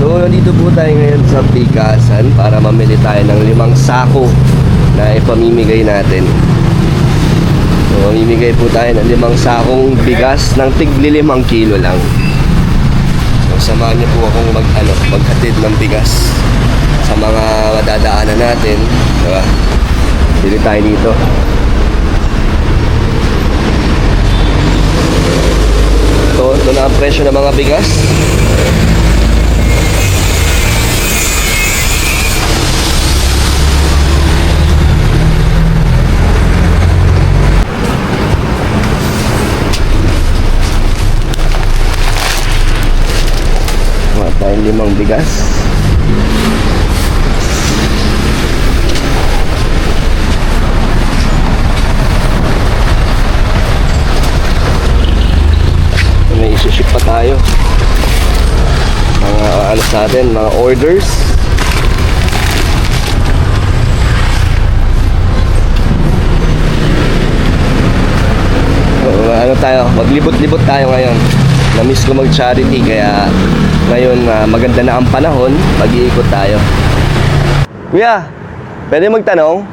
So, nandito po tayo ngayon sa Bikasan para mamili tayo ng 5 sako na ipamimigay natin. So, mamimigay po tayo ng 5 sakong bigas ng tigli 5 kilo lang. So, samahan niyo po akong maghatid ng bigas sa mga madadaanan natin. Diba? Bili tayo dito. Ito na ang presyo ng mga bigas. Mga tayong 5 bigas. May isuship pa tayo. Mga sa atin, mga orders. Tayo, maglibot-libot tayo ngayon. Na-miss ko mag-charity kaya ngayon maganda na ang panahon, mag-iikot tayo. Kuya, pwede magtanong?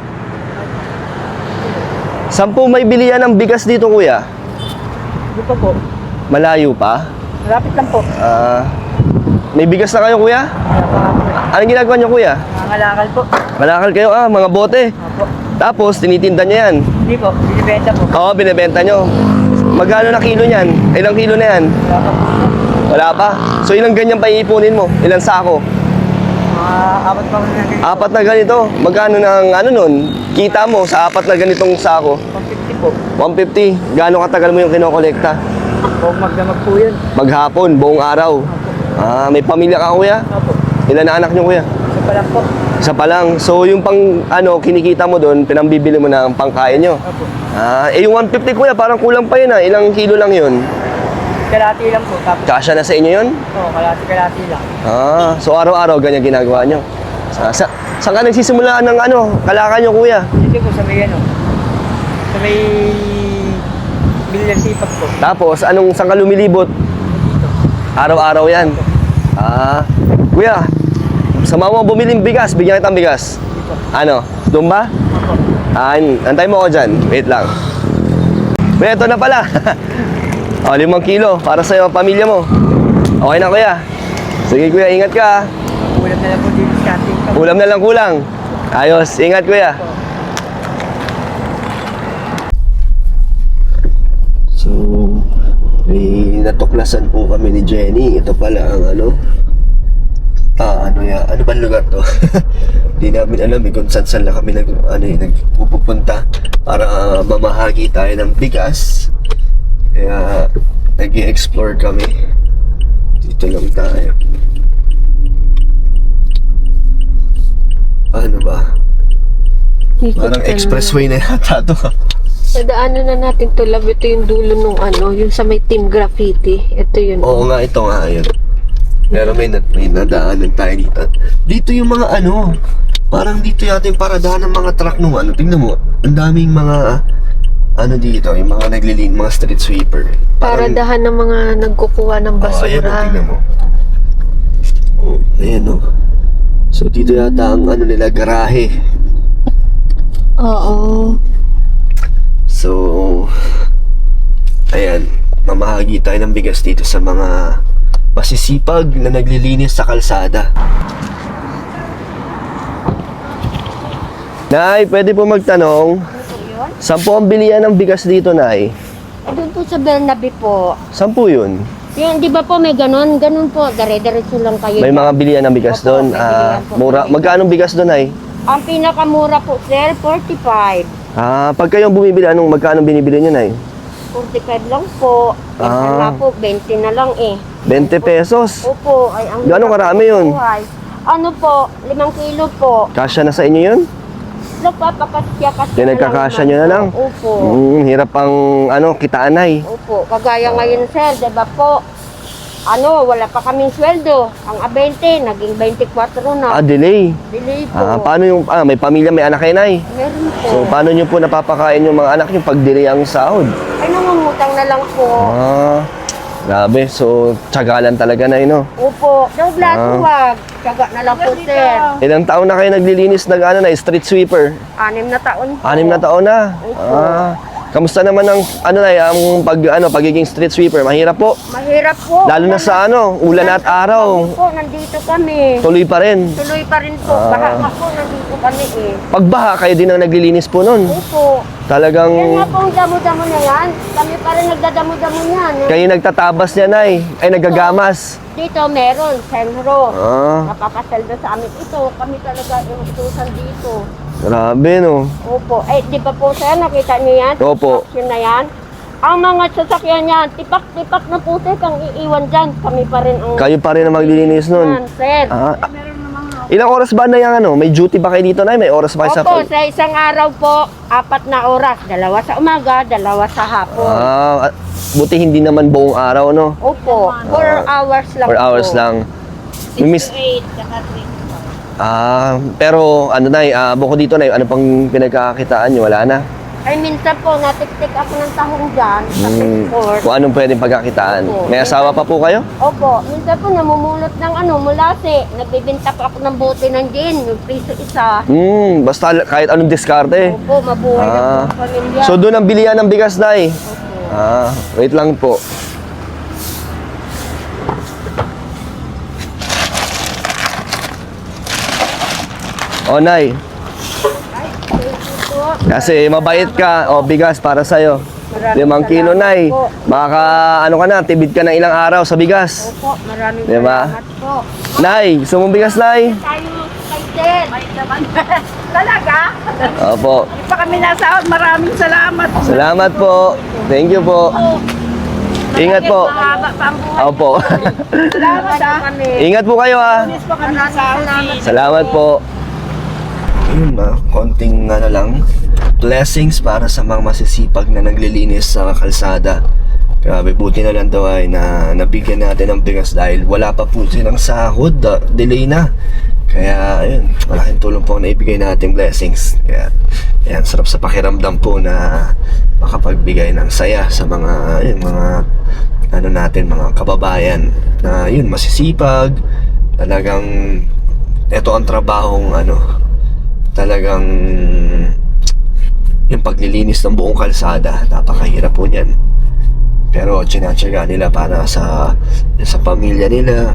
Saan po may bilihan ng bigas dito, kuya? Dito po. Malayo pa? Malapit lang po. May bigas na kayo, kuya? Anong ginagawa niyo, kuya? Nangangalakal po. Malakal kayo, mga bote. Opo. Tapos, tinitinda niya yan. Hindi po, binibenta po. Oo, binibenta nyo. Magkano na kilo niyan? Ilang kilo na yan? Wala pa po. Wala pa? So, ilang ganyan pa iipunin mo? Ilang sako? Apat pa po na ganito. 4 na ganito. Magkano ng nun? Kita mo sa 4 na ganitong sako? 150 po. 150. Gaano katagal mo yung kinokolekta? Huwag magdamag po yun. Maghapon, buong araw. May pamilya ka, kuya? Opo. Ilan na anak niyo, kuya? Isa pa lang po. Isa pa lang. So, yung kinikita mo doon, pinambibili mo na ang pangkain nyo. Opo. Yung 150, kuya, parang kulang pa yun, Ilang kilo lang yun? Kalati lang po. Tapos, Kasya na sa inyo yun? oo, kalati lang. So araw-araw ganyan ginagawa nyo. Saan ka nagsisimulaan ng kalaka nyo, kuya? Dito po sa may sa may Bilyang Sipag po. Tapos, saan ka lumilibot? Araw-araw yan. Kuya, sama mo bumiling bigas, bigyan kitang bigas. Dito. Doon ba? Opo. Antay mo ako dyan. Wait lang. Kuya, ito na pala. 5 kilo para sa'yo, pamilya mo. Okay na, kuya. Sige, kuya, ingat ka. Ulam na lang po dito sa ating kami. Ulam na lang kulang. Ayos, ingat, kuya. So, may natuklasan po kami ni Jenny. Ito pala ang ano ba lugar to? Hindi namin alam kung saan lang kami nagpupunta para mamahagi tayo ng bigas. Kaya nag-i-explore kami. Dito lang tayo. Ano ba? Parang expressway na yata to. Nadaanan na natin to, love. Ito yung dulo nung yung sa may Team Graffiti. Ito yun. Oo nga, ito nga yun. Pero may nadaanan tayo dito. Dito yung mga parang dito yata yung paradahan ng mga truck nung tingnan mo, ang daming mga dito, yung mga naglilin, mga street sweeper. Paradahan ng mga nagkukuha ng basura. Ayan, tingnan mo. Ayan So dito yata ang nila, garahe. Oo. So, ayan, mamahagi tayo ng bigas dito sa mga masisipag na naglilinis sa kalsada. Nay, pwede po magtanong, saan po ang bilihan ng bigas dito, Nay? Doon po sa Bernabe po. Saan po yun? Yan, di ba po may ganun po, dire-diretso lang kayo. May mga bilihan ng bigas Opo, doon. may bilihan po. Mura. Magkano bigas doon, Nay? Ang pinakamura po, sir, 45. Pag kayong bumibili, magkano binibili nyo, Nay? 45 lang po. Minsan nga po, 20 na lang 20 pesos. Opo, ay ang Gano'ng karami yun? buhay. Ano po, 5 kilo po. Kasya na sa inyo yun? Nagpapakasya Kaya nagkakasya nyo na lang? Opo. Hirap ang kitaan, Nay. Opo, kagaya ngayon, sir, di ba po? Wala pa kaming sweldo. Ang 20, naging 24 na. Delay. Delay po. Paano yung, may pamilya, may anak kayo, Nay? Meron po. So, paano nyo po napapakain yung mga anak nyo pag delay ang sahod? Ay, nangungutang na lang po. Grabe, so tsagalan talaga na no? Opo, dobla, huwag. Tsaga na lang po, sir. Ilang taon na kayo naglilinis ng ano na, street sweeper? 6 na taon po. 6 na taon na. Opo. Kamusta naman ang ano na ang pagiging street sweeper? Mahirap po. Mahirap po. Lalo na sa ano, ulan at araw. Po, nandito kami. Tuloy pa rin. Tuloy pa rin po. Baha nga po, nandito kami eh. Pagbaha, kayo din ang naglilinis po nun. Opo. Talagang Yan nga po ang damo-damo na yan. Kami pa rin nagdadamo-damo yan. kayo nagtatabas niya, Nay. Ay, nagagamas. Dito meron, Senro. Ah, Napapaseldo sa amin. Ito, kami talaga inutusan dito. grabe, no? Opo. Eh, di ba po sir, nakita niyo yan? Opo. Construction na yan. Ang mga sasakyan niyan, tipak-tipak na po sir, kang iiwan dyan. Kami pa rin ang... Kayo pa rin ang maglilinis nun. Yan, sir. Ah, ilang oras ba na yung ano? May duty ba kayo dito, Nay? May oras ba kayo Opo, sa isang araw po, 4 na oras. 2 sa umaga, 2 sa hapon. Buti hindi naman buong araw, no? Opo, 4 hours lang 4 hours po. lang. Miss, 8, saka 3. pero ano, Nay, bukod dito, Nay, ano pang pinagkakakitaan nyo? Wala na. Ay, minsan po, natik-tik ako ng tahong dyan sa port. Kung anong pwedeng pagkakitaan. Opo. May asawa pa po kayo? Opo, minsan po namumulot ng mulasi. Nagbibinta po ako ng bote ng gin, yung piso isa. Basta kahit anong diskarte. Opo, mabuhay na po ang pamilya. So doon ang bilihan ng bigas, Nay. Opo. Wait lang po. O, Nay. Thank you po. Kasi mabait ka. O, bigas para sa'yo. Maraming 5 kilo, salamat Nay. po. Baka, ano ka na, tibid ka na ilang araw sa bigas. Opo, maraming Diba? salamat po. Nay, gusto mong bigas, Nay? Tayo kay Ted. May naman. Talaga? Opo. Hindi pa kami nasahod. Maraming salamat. Salamat po. Thank you po. Ingat po. Mahaba pa ang buhay. Opo. Salamat kami. Ingat po kayo, ha. Pa kami nasahod. Salamat po. Yun na, konting ano lang, blessings para sa mga masisipag na naglilinis sa kalsada. Grabe, buti na lang daw ay na nabigyan natin ng bigas dahil wala pa po silang sahod, delay na. Kaya, ayun, malaking tulong po na ibigay natin blessings. Kaya, ayan, sarap sa pakiramdam po na makapagbigay ng saya sa mga, ayun, mga, ano natin, mga kababayan na, yun, masisipag, talagang, eto ang trabahong, ano, talagang yung paglilinis ng buong kalsada, napakahirap po niyan. Pero tsinatsaga nila para sa pamilya nila.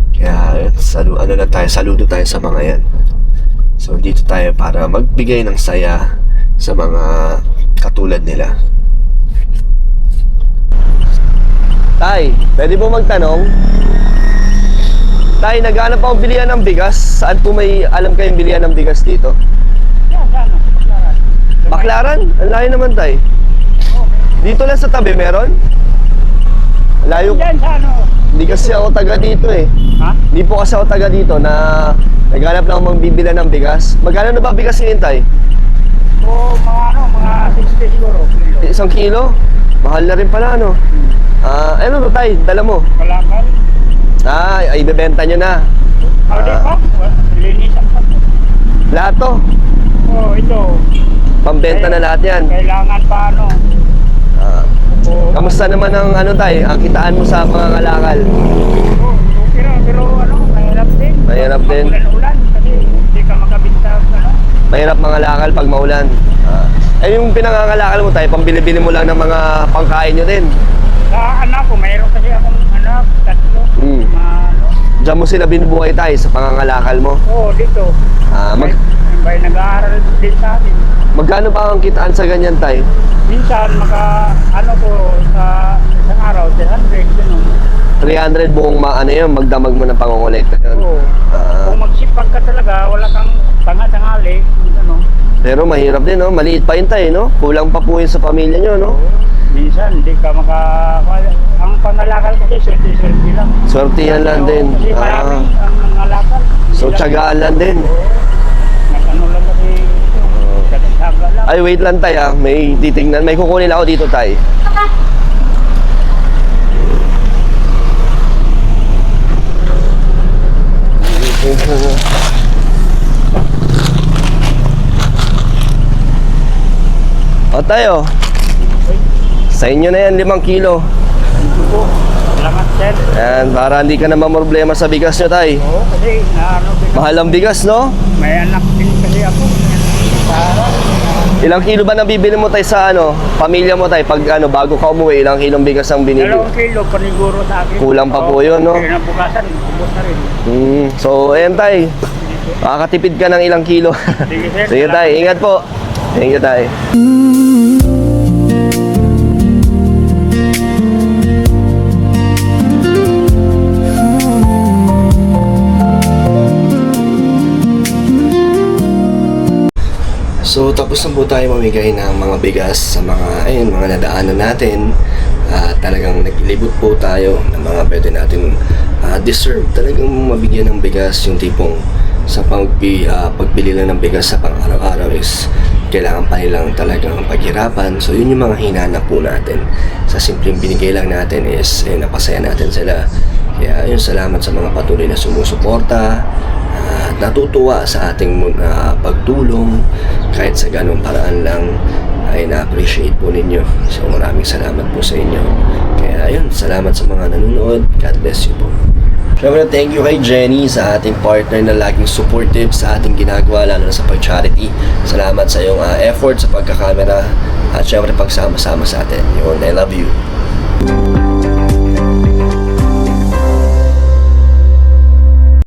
Kaya saludo tayo sa mga yan. So dito tayo para magbigay ng saya sa mga katulad nila. Tay, pwede po magtanong? Tay, naghanap akong bilihan ng bigas. Saan po may alam kayong bilihan ng bigas dito? Baklaran? Ang layo naman, Tay. Dito lang sa tabi meron? Layo. Hindi kasi ako taga dito eh. Ha? Hindi po kasi ako taga dito na naghanap lang akong magbibila ng bigas. Magkano na ba bigas ngayon, Tay? So, mga 60 siguro. 1 kilo? Mahal na rin pala, ano? Ano to, Tay? Dala mo? Kalakal. Ay ibebenta nyo na. Di po? Linisan pa po. Lahat to. Oh, ito. Pambenta na lahat yan. Kailangan pa ano. Kamusta naman ang ano, Tay? Ang kitaan mo sa mga kalakal? Okay lang, pero ano, mahirap din. Mahirap din. Ulan kasi hindi ka makabinta ano. Mahirap mga lakal pag maulan. Yung pinangangalakal mo, Tay, pambili-bili mo lang ng mga pangkain nyo din. Sa anak ko, mayroon kasi akong anak, 3. Ano. Diyan mo sila binubuhay, Tay, sa pangangalakal mo. Oo, dito. May nag-aaral din sa atin. Magkano ba ang kitaan sa ganyan, Tay? Minsan, ano ko, sa isang araw, 300, gano'n. 300 buong magdamag mo ng pangongolekta yun. Oo. Kung magsipag ka talaga, wala kang tanga-tangali, ano. Pero mahirap din, no? Maliit pa yun, Tay, no? Kulang pa po yun sa pamilya nyo, no? Minsan, hindi ka ang pangalakal kasi, swerte-swerte lang. Swertihan lang din. Kasi marami ang nangalakal. So, tiyagaan lang din. Nag-ano lang kasi, tsaga lang. Ay, wait lang, Tay, may titingnan. May kukunin ako dito, Tay. O, Tay, oh. Sa inyo na yan, 5 kilo. po. Salamat, sir. Ayan, para hindi ka naman problema sa bigas nyo, tay. Oo, kasi Mahal ang bigas, no? may anak din kasi ako. Para, Ilang kilo ba nabibili mo, tay, sa pamilya mo, tay? Pag bago ka umuwi, ilang kilong bigas ang binili? 2 kilo, paniguro sa akin. Kulang pa po yun, no? Kaya nabukasan, ubos na rin. So, ayan, tay. Makakatipid ka ng ilang kilo. Sige, sir. Sige, tay. Ingat po. Thank you, tay. So tapos na po tayo mamigay ng mga bigas sa mga nadaanan natin. Talagang naglibot po tayo ng mga pwede natin deserve talagang mabigyan ng bigas, yung tipong sa pagbili lang ng bigas sa pang-araw-araw is kailangan pa nilang talagang paghirapan. So yun yung mga hinanap po natin. Sa simpleng binigay lang natin is napasaya natin sila. Kaya yun, salamat sa mga patuloy na sumusuporta at natutuwa sa ating pagtulong kahit sa ganong paraan lang ay na-appreciate po ninyo. So maraming salamat po sa inyo. Kaya yun, salamat sa mga nanonood. God bless you po. Siyempre, thank you kay Jenny sa ating partner na laging supportive sa ating ginagawa, lalo na sa pag-charity. Salamat sa iyong effort sa pagkakamera at siyempre pagsama-sama sa atin. Yun, I love you.